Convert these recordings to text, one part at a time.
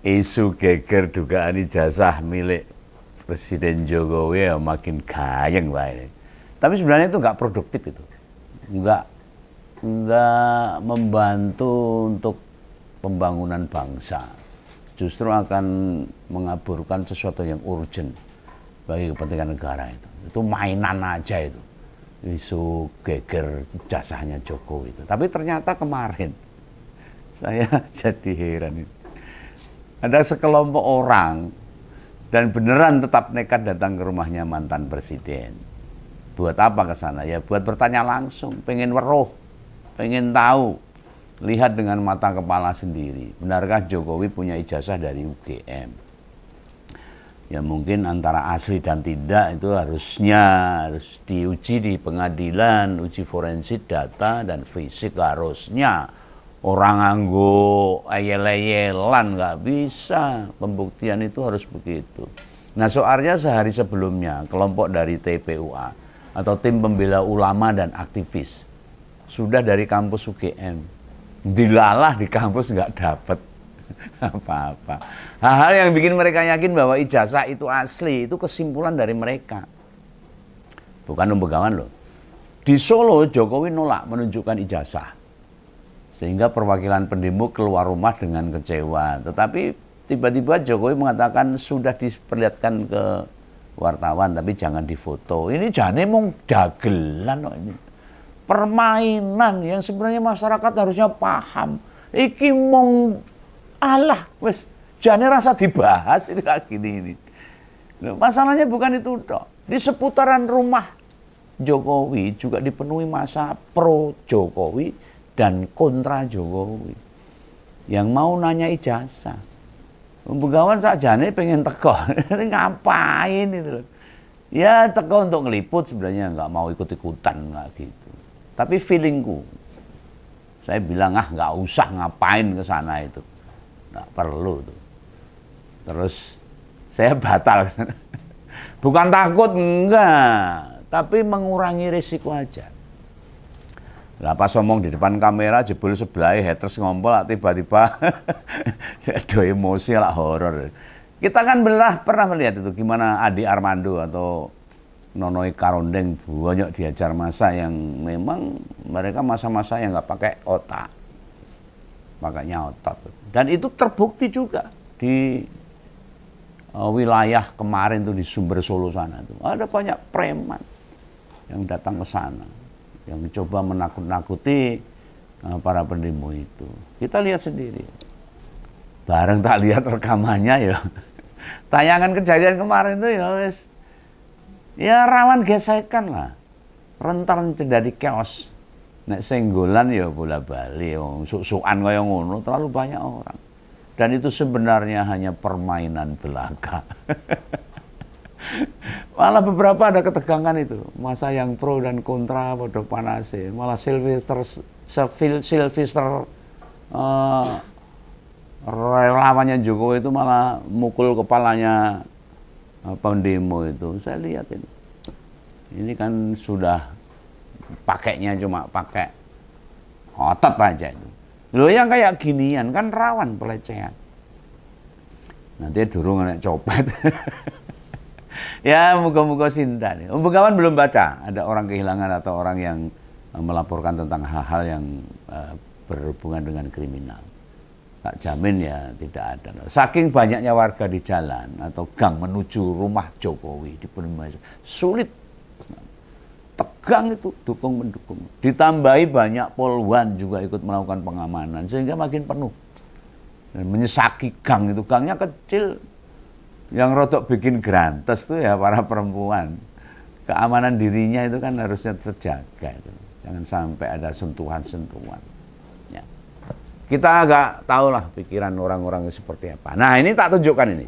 isu geger dugaan ijazah milik Presiden Jokowi ya makin gayeng Pak ini. Tapi sebenarnya itu nggak produktif itu, nggak membantu untuk pembangunan bangsa. Justru akan mengaburkan sesuatu yang urgent bagi kepentingan negara itu. Itu mainan aja itu, isu geger ijazahnya Jokowi itu. Tapi ternyata kemarin saya jadi heran. Ada sekelompok orang dan beneran tetap nekat datang ke rumahnya mantan presiden. Buat apa ke sana? Ya buat bertanya langsung, pengen weruh, pengen tahu, lihat dengan mata kepala sendiri. Benarkah Jokowi punya ijazah dari UGM? Ya mungkin antara asli dan tidak itu harus diuji di pengadilan, uji forensik data dan fisik harusnya. Orang nganggo ayel-ayelan nggak bisa, pembuktian itu harus begitu. Nah soalnya sehari sebelumnya kelompok dari TPUA atau tim pembela ulama dan aktivis sudah dari kampus UGM, dilalah di kampus nggak dapat apa-apa. Hal-hal yang bikin mereka yakin bahwa ijazah itu asli itu kesimpulan dari mereka, bukan Begawan loh. Di Solo Jokowi nolak menunjukkan ijazah. Sehingga perwakilan pendemo keluar rumah dengan kecewa. Tetapi tiba-tiba Jokowi mengatakan sudah diperlihatkan ke wartawan, tapi jangan difoto. Ini jane mung dagelan kok ini. Permainan yang sebenarnya masyarakat harusnya paham. Iki mung alah, wes jane rasa dibahas ini kayak gini ini. Masalahnya bukan itu toh. Di seputaran rumah Jokowi juga dipenuhi masa pro Jokowi dan kontra Jokowi yang mau nanya ijazah. Begawan sakjane pengen teko, ini ngapain itu loh. Ya teko untuk ngeliput sebenarnya, nggak mau ikut-ikutan nggak gitu. Tapi feelingku, saya bilang nggak usah ngapain ke sana itu, nggak perlu tuh. Terus saya batal. Bukan takut enggak, tapi mengurangi risiko aja. Lah pas ngomong di depan kamera jebul sebelah haters ngompol tiba-tiba do emosi lah horor. Kita kan pernah melihat itu gimana Adi Armando atau Nonoi Karondeng banyak diajar masa yang memang mereka masa-masa yang nggak pakai otak, pakainya otot. Dan itu terbukti juga di wilayah kemarin tuh di Sumber Solo sana tuh ada banyak preman yang datang ke sana, yang mencoba menakut-nakuti para pendemo itu. Kita lihat sendiri. Bareng tak lihat rekamannya ya. Tayangan kejadian kemarin itu ya wes. Ya rawan gesekan lah. Rentan terjadi chaos. Nek senggolan ya bola-bali, suk-sukan kaya ngono terlalu banyak orang. Dan itu sebenarnya hanya permainan belaka. Malah beberapa ada ketegangan itu, masa yang pro dan kontra pada panasnya. Malah Sylvester relawannya Jokowi itu malah mukul kepalanya pendemo itu. Saya lihat ini kan sudah pakainya cuma pakai otot aja itu. Loh yang kayak ginian kan rawan pelecehan. Nanti durung nek copet. Ya moga-moga sinta nih. Begawan belum baca ada orang kehilangan atau orang yang melaporkan tentang hal-hal yang berhubungan dengan kriminal. Tak jamin ya tidak ada. Saking banyaknya warga di jalan atau gang menuju rumah Jokowi dipenuhi sulit. Tegang itu dukung-mendukung. Ditambahi banyak polwan juga ikut melakukan pengamanan sehingga makin penuh. Dan menyesaki gang itu, gangnya kecil. Yang rodok bikin grantes tuh ya para perempuan. Keamanan dirinya itu kan harusnya terjaga itu. Jangan sampai ada sentuhan-sentuhan. Ya. Kita agak tahulah pikiran orang-orang seperti apa. Nah ini tak tunjukkan ini.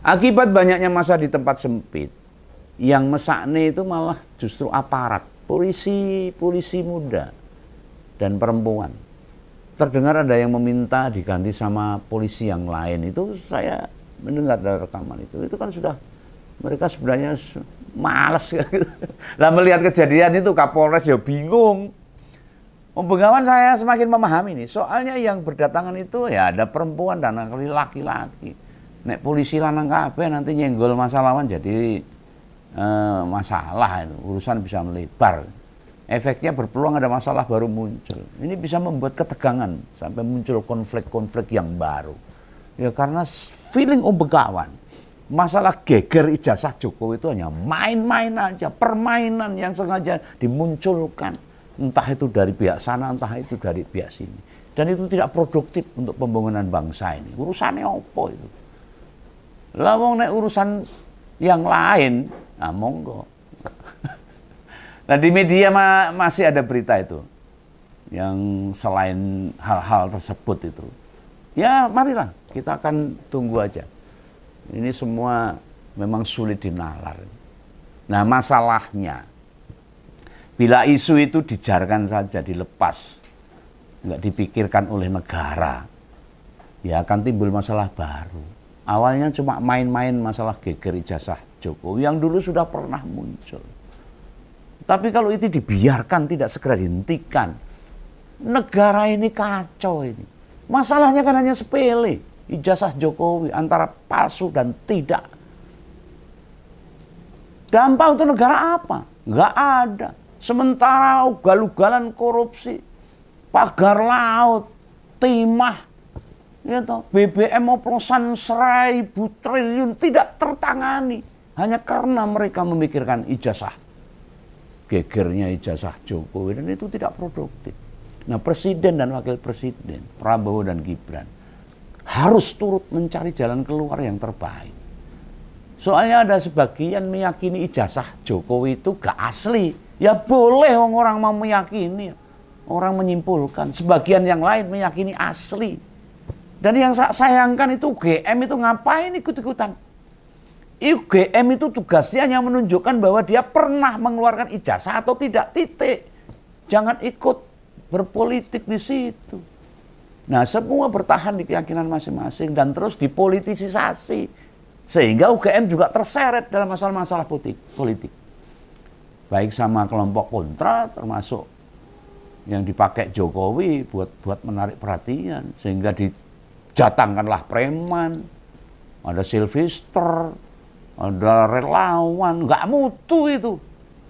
Akibat banyaknya masa di tempat sempit, yang mesakne itu malah justru aparat, polisi muda dan perempuan. Terdengar ada yang meminta diganti sama polisi yang lain. Itu saya mendengar dari rekaman itu kan sudah mereka sebenarnya males. Lah melihat kejadian itu Kapolres ya bingung. Begawan saya semakin memahami nih. Soalnya yang berdatangan itu ya ada perempuan dan laki-laki. Nek polisi lanang kabeh nanti nyenggol masa lawan jadi masalah itu. Urusan bisa melebar. Efeknya berpeluang ada masalah baru muncul. Ini bisa membuat ketegangan sampai muncul konflik-konflik yang baru. Ya karena feeling Begawan, masalah geger ijazah Jokowi itu hanya main-main aja, permainan yang sengaja dimunculkan. Entah itu dari pihak sana, entah itu dari pihak sini. Dan itu tidak produktif untuk pembangunan bangsa ini. Urusannya apa itu? Lah wong nek urusan yang lain, nah monggo. Nah di media masih ada berita itu. Yang selain hal-hal tersebut itu. Ya marilah, kita akan tunggu aja. Ini semua memang sulit dinalar. Nah masalahnya, bila isu itu dijarkan saja, dilepas, nggak dipikirkan oleh negara, ya akan timbul masalah baru. Awalnya cuma main-main masalah geger ijazah Jokowi yang dulu sudah pernah muncul. Tapi kalau itu dibiarkan, tidak segera dihentikan, negara ini kacau ini. Masalahnya kan hanya sepele, ijazah Jokowi antara palsu dan tidak. Dampak untuk negara apa? Nggak ada. Sementara ugal-ugalan korupsi, pagar laut, timah, ya toh, BBM oplosan 1.000 triliun tidak tertangani. Hanya karena mereka memikirkan ijazah. Gegernya ijazah Jokowi, dan itu tidak produktif. Nah presiden dan wakil presiden, Prabowo dan Gibran, harus turut mencari jalan keluar yang terbaik. Soalnya ada sebagian meyakini ijazah Jokowi itu gak asli. Ya boleh orang mau meyakini, orang menyimpulkan. Sebagian yang lain meyakini asli. Dan yang saya sayangkan itu UGM itu ngapain ikut-ikutan? UGM itu tugasnya hanya menunjukkan bahwa dia pernah mengeluarkan ijazah atau tidak, titik. Jangan ikut berpolitik di situ. Nah semua bertahan di keyakinan masing-masing dan terus dipolitisasi. Sehingga UGM juga terseret dalam masalah-masalah politik. Baik sama kelompok kontra termasuk yang dipakai Jokowi buat menarik perhatian. Sehingga dijatangkanlah preman, ada Sylvester, ada relawan, nggak mutu itu.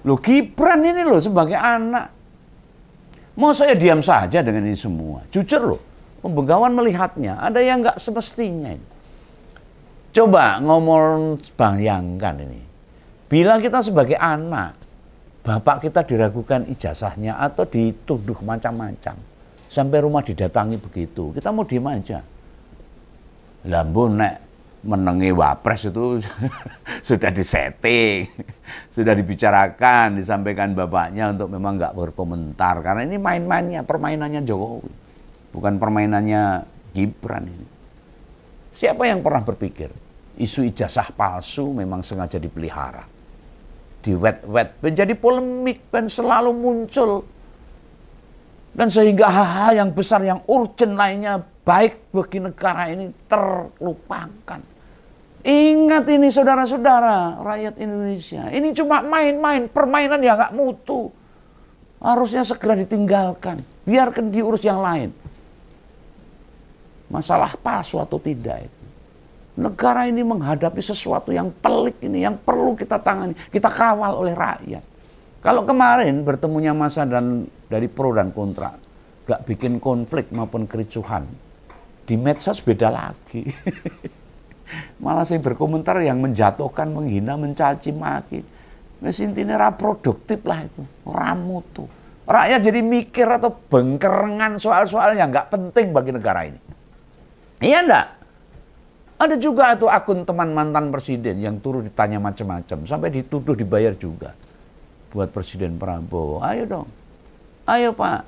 Loh Gibran ini loh sebagai anak. Mau saya diam saja dengan ini semua? Jujur loh, Begawan melihatnya ada yang nggak semestinya ini. Coba ngomong, bayangkan ini. Bila kita sebagai anak, bapak kita diragukan ijazahnya atau dituduh macam-macam. Sampai rumah didatangi begitu, kita mau diem aja. Lambun nek menengi wapres itu sudah disetting, sudah dibicarakan, disampaikan bapaknya untuk memang nggak berkomentar. Karena ini main-mainnya, permainannya Jokowi. Bukan permainannya Gibran ini. Siapa yang pernah berpikir isu ijazah palsu memang sengaja dipelihara, diwet-wet, menjadi polemik dan selalu muncul, dan sehingga hal-hal yang besar yang urgent lainnya baik bagi negara ini terlupakan. Ingat ini saudara-saudara rakyat Indonesia, ini cuma main-main, permainan yang gak mutu, harusnya segera ditinggalkan, biarkan diurus yang lain. Masalah palsu atau tidak itu. Negara ini menghadapi sesuatu yang pelik ini, yang perlu kita tangani, kita kawal oleh rakyat. Kalau kemarin bertemunya massa dan dari pro dan kontra, gak bikin konflik maupun kericuhan, di medsos beda lagi. Malah saya berkomentar yang menjatuhkan, menghina, mencaci maki. Wis intine ra produktif lah itu, ora mutu. Rakyat jadi mikir atau bengkerengan soal-soal yang gak penting bagi negara ini. Iya enggak? Ada juga tuh akun teman mantan presiden yang turut ditanya macam-macam. Sampai dituduh dibayar juga. Buat Presiden Prabowo. Ayo dong. Ayo Pak.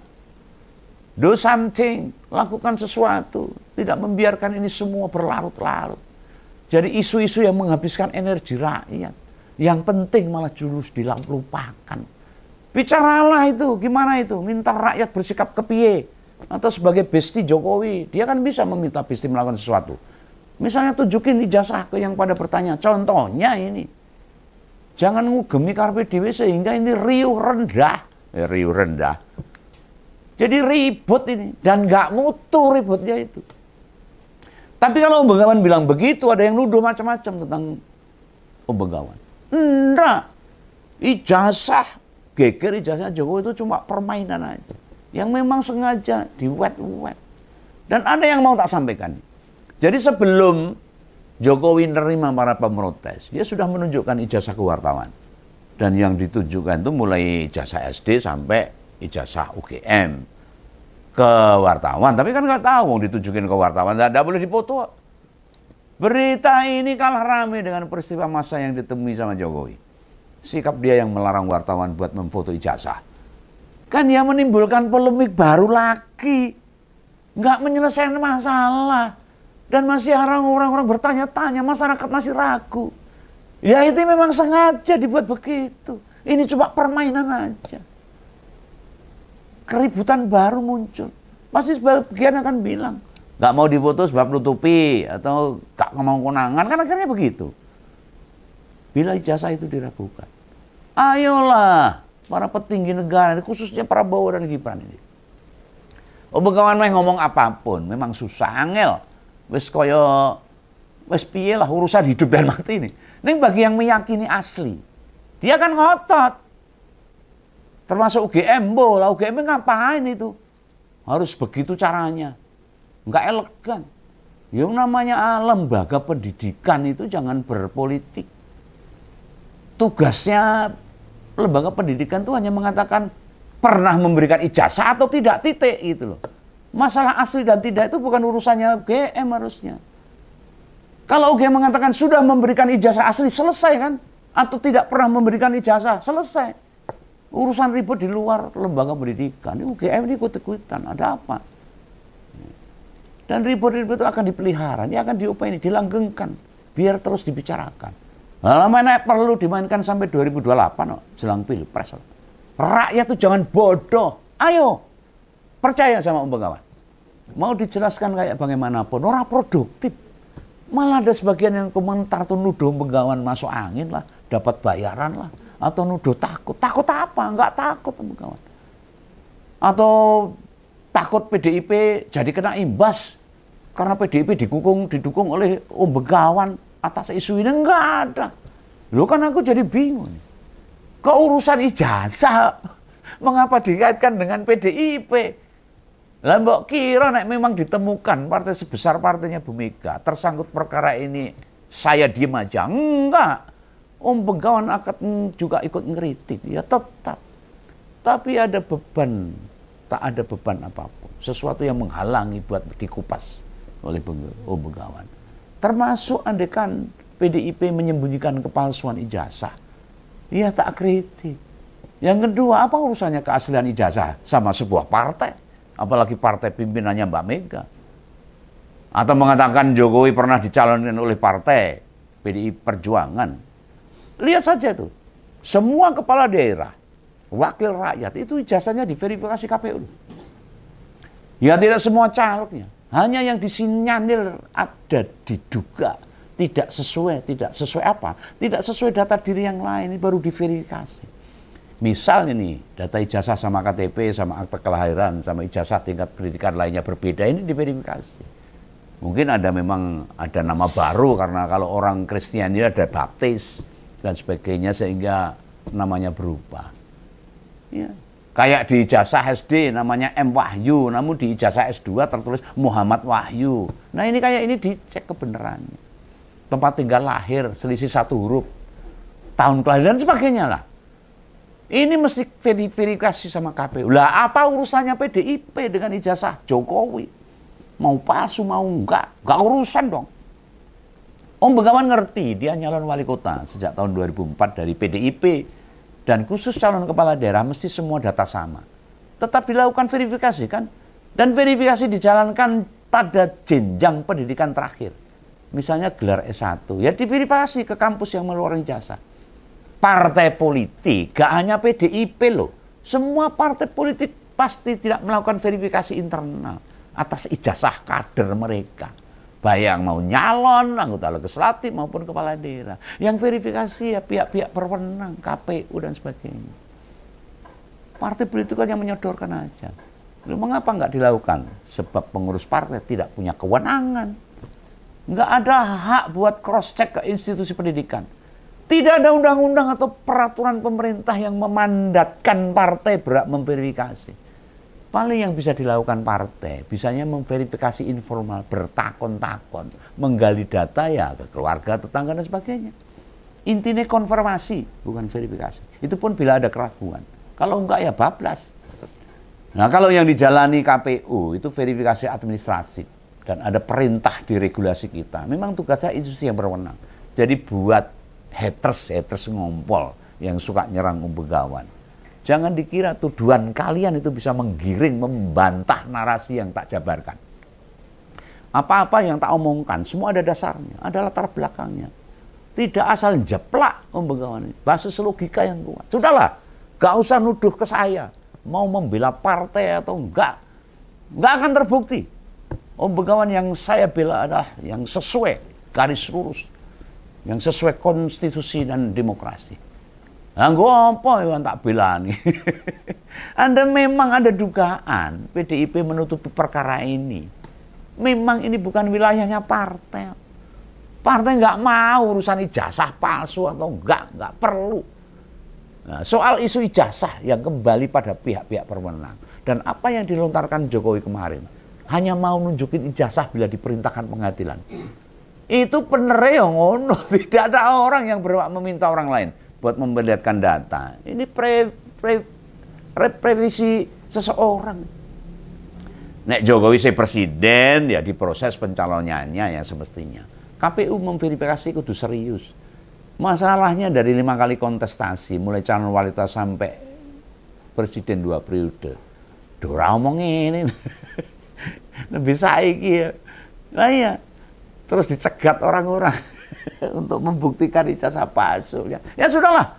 Do something. Lakukan sesuatu. Tidak membiarkan ini semua berlarut-larut. Jadi isu-isu yang menghabiskan energi rakyat. Yang penting malah jurus dilupakan. Bicaralah itu. Gimana itu? Minta rakyat bersikap kepiye. Atau sebagai besti Jokowi, dia kan bisa meminta besti melakukan sesuatu. Misalnya tunjukin ijazah ke yang pada bertanya. Contohnya ini, jangan ngugemi karpe dhewe sehingga ini riuh rendah. Riuh rendah. Jadi ribut ini. Dan nggak mutu ributnya itu. Tapi kalau Om Begawan bilang begitu, ada yang nuduh macam-macam tentang Om Begawan. Enggak. Ijazah, geger ijazah Jokowi itu cuma permainan aja. Yang memang sengaja diwet-wet. Dan ada yang mau tak sampaikan. Jadi sebelum Jokowi menerima para pemrotes, dia sudah menunjukkan ijazah ke wartawan. Dan yang ditunjukkan itu mulai ijazah SD sampai ijazah UGM ke wartawan. Tapi kan nggak tahu mau ditunjukin ke wartawan, tidak boleh dipoto. Berita ini kalah rame dengan peristiwa massa yang ditemui sama Jokowi. Sikap dia yang melarang wartawan buat memfoto ijazah. Kan dia menimbulkan polemik baru lagi. Nggak menyelesaikan masalah. Dan masih orang-orang bertanya-tanya, masyarakat masih ragu. Ya itu memang sengaja dibuat begitu. Ini cuma permainan aja. Keributan baru muncul. Pasti sebagian akan bilang, nggak mau difoto sebab nutupi, atau gak mau konangan, kan akhirnya begitu. Bila ijazah itu diragukan. Ayolah, para petinggi negara, khususnya Prabowo dan Gibran ini. Om Begawan mah ngomong apapun, memang susah, angel. Wes koyo, wes piye lah urusan hidup dan mati ini. Ini bagi yang meyakini asli. Dia kan ngotot. Termasuk UGM, bola UGM ngapain itu? Harus begitu caranya. Nggak elegan. Yang namanya lembaga pendidikan itu jangan berpolitik. Tugasnya lembaga pendidikan itu hanya mengatakan pernah memberikan ijazah atau tidak, titik gitu loh. Masalah asli dan tidak itu bukan urusannya UGM harusnya. Kalau UGM mengatakan sudah memberikan ijazah asli, selesai kan? Atau tidak pernah memberikan ijazah, selesai. Urusan ribut di luar lembaga pendidikan. Ini UGM ini ikut-ikutan. Ada apa? Dan ribut-ribut itu akan dipelihara. Ini akan diupaini, dilanggengkan. Biar terus dibicarakan. Lama-lama perlu dimainkan sampai 2028. Jelang pilpres. Rakyat itu jangan bodoh. Ayo. Percaya sama Om Begawan. Mau dijelaskan kayak bagaimanapun. Orang produktif. Malah ada sebagian yang komentar tuh nuduh Om Begawan masuk angin lah. Dapat bayaran lah. Atau nuduh takut. Takut apa? Enggak takut Om Begawan. Atau takut PDIP jadi kena imbas. Karena PDIP didukung oleh Om Begawan atas isu ini. Enggak ada. Loh kan aku jadi bingung. Keurusan ijazah. Mengapa dikaitkan dengan PDIP? Lah mbok kira nek memang ditemukan partai sebesar partainya Bu Mega tersangkut perkara ini saya diem aja. Enggak. Om Begawan akan juga ikut ngeritik. Ya tetap. Tapi ada beban. Tak ada beban apapun. Sesuatu yang menghalangi buat dikupas oleh Om Begawan. Termasuk andekan PDIP menyembunyikan kepalsuan ijazah. Ya tak kritik. Yang kedua, apa urusannya keaslian ijazah sama sebuah partai? Apalagi partai pimpinannya Mbak Mega. Atau mengatakan Jokowi pernah dicalonkan oleh partai PDI Perjuangan. Lihat saja tuh. Semua kepala daerah, wakil rakyat, itu ijazahnya diverifikasi KPU. Ya tidak semua calegnya. Hanya yang disinyalir ada diduga. Tidak sesuai apa? Tidak sesuai data diri yang lain, ini baru diverifikasi. Misalnya nih, data ijazah sama KTP, sama akte kelahiran, sama ijazah tingkat pendidikan lainnya berbeda, ini diverifikasi. Mungkin memang ada nama baru, karena kalau orang Kristen ini ada baptis, dan sebagainya, sehingga namanya berubah. Ya. Kayak di ijazah SD namanya M. Wahyu, namun di ijazah S2 tertulis Muhammad Wahyu. Nah ini kayak ini dicek kebenarannya. Tempat tinggal lahir, selisih 1 huruf, tahun kelahiran, dan sebagainya lah. Ini mesti verifikasi sama KPU. Lah apa urusannya PDIP dengan ijazah Jokowi? Mau palsu mau enggak urusan dong. Om Begawan ngerti, dia nyalon wali kota sejak tahun 2004 dari PDIP. Dan khusus calon kepala daerah mesti semua data sama. Tetap dilakukan verifikasi kan? Dan verifikasi dijalankan pada jenjang pendidikan terakhir. Misalnya gelar S1, ya diverifikasi ke kampus yang mengeluarkan ijazah. Partai politik, gak hanya PDIP loh. Semua partai politik pasti tidak melakukan verifikasi internal atas ijazah kader mereka. Bayang mau nyalon, anggota legislatif maupun kepala daerah. Yang verifikasi ya pihak-pihak berwenang, KPU dan sebagainya. Partai politik kan yang menyodorkan aja. Mengapa nggak dilakukan? Sebab pengurus partai tidak punya kewenangan. Nggak ada hak buat cross-check ke institusi pendidikan. Tidak ada undang-undang atau peraturan pemerintah yang memandatkan partai berhak memverifikasi. Paling yang bisa dilakukan partai, bisanya memverifikasi informal, bertakon-takon, menggali data ya ke keluarga, tetangga, dan sebagainya. Intinya konfirmasi, bukan verifikasi. Itu pun bila ada keraguan. Kalau enggak ya bablas. Nah, kalau yang dijalani KPU itu verifikasi administratif dan ada perintah di regulasi kita. Memang tugasnya institusi yang berwenang. Jadi buat haters ngompol yang suka nyerang Begawan. Jangan dikira tuduhan kalian itu bisa menggiring, membantah narasi yang tak jabarkan. Apa-apa yang tak omongkan, semua ada dasarnya, ada latar belakangnya. Tidak asal jeplak Begawan ini, basis logika yang kuat. Sudahlah, gak usah nuduh ke saya. Mau membela partai atau enggak akan terbukti. Begawan yang saya bela adalah yang sesuai garis lurus, yang sesuai konstitusi dan demokrasi. Nah, gue apa yang tak bela nih? Anda memang ada dugaan PDIP menutupi perkara ini. Memang ini bukan wilayahnya partai. Partai nggak mau urusan ijazah palsu atau nggak perlu. Nah, soal isu ijazah yang kembali pada pihak-pihak berwenang dan apa yang dilontarkan Jokowi kemarin hanya mau nunjukin ijazah bila diperintahkan pengadilan. Itu bener ya ngono. Tidak ada orang yang berhak meminta orang lain buat memperlihatkan data. Ini revisi seseorang. Nek Jokowi saya presiden ya diproses pencalonannya ya semestinya. KPU memverifikasi kudu serius. Masalahnya dari 5 kali kontestasi, mulai calon wali kota sampai presiden 2 periode. Dora omong ini. Lebih saiki ya. Nah iya. Terus dicegat orang-orang untuk membuktikan ijazah palsu. Ya sudahlah.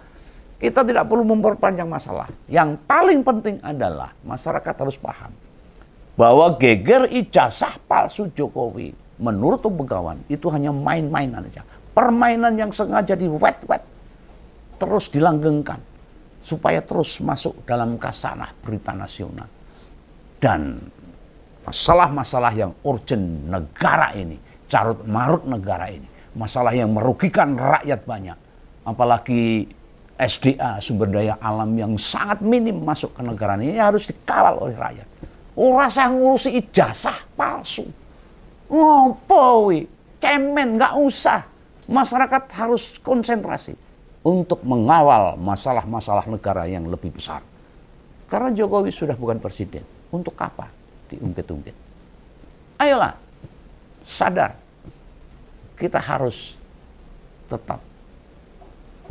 Kita tidak perlu memperpanjang masalah. Yang paling penting adalah masyarakat harus paham bahwa geger ijazah palsu Jokowi menurut Begawan itu hanya main-mainan aja. Permainan yang sengaja diwet-wet, terus dilanggengkan, supaya terus masuk dalam kasanah berita nasional. Dan masalah-masalah yang urgent negara ini, carut-marut negara ini, masalah yang merugikan rakyat banyak, apalagi SDA, sumber daya alam yang sangat minim masuk ke negara ini harus dikawal oleh rakyat. Rasa ngurusi ijazah palsu. Ngopo wi, cemen, nggak usah. Masyarakat harus konsentrasi untuk mengawal masalah-masalah negara yang lebih besar. Karena Jokowi sudah bukan presiden. Untuk apa diungkit-ungkit? Ayolah, sadar. Kita harus tetap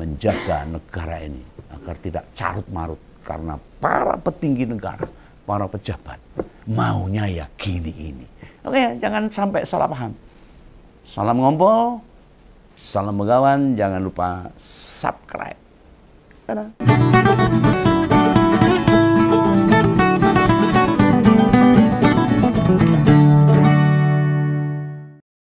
menjaga negara ini agar tidak carut-marut. Karena para petinggi negara, para pejabat, maunya ya gini ini. Oke, jangan sampai salah paham. Salam ngompol. Salam Begawan, jangan lupa subscribe. Dadah.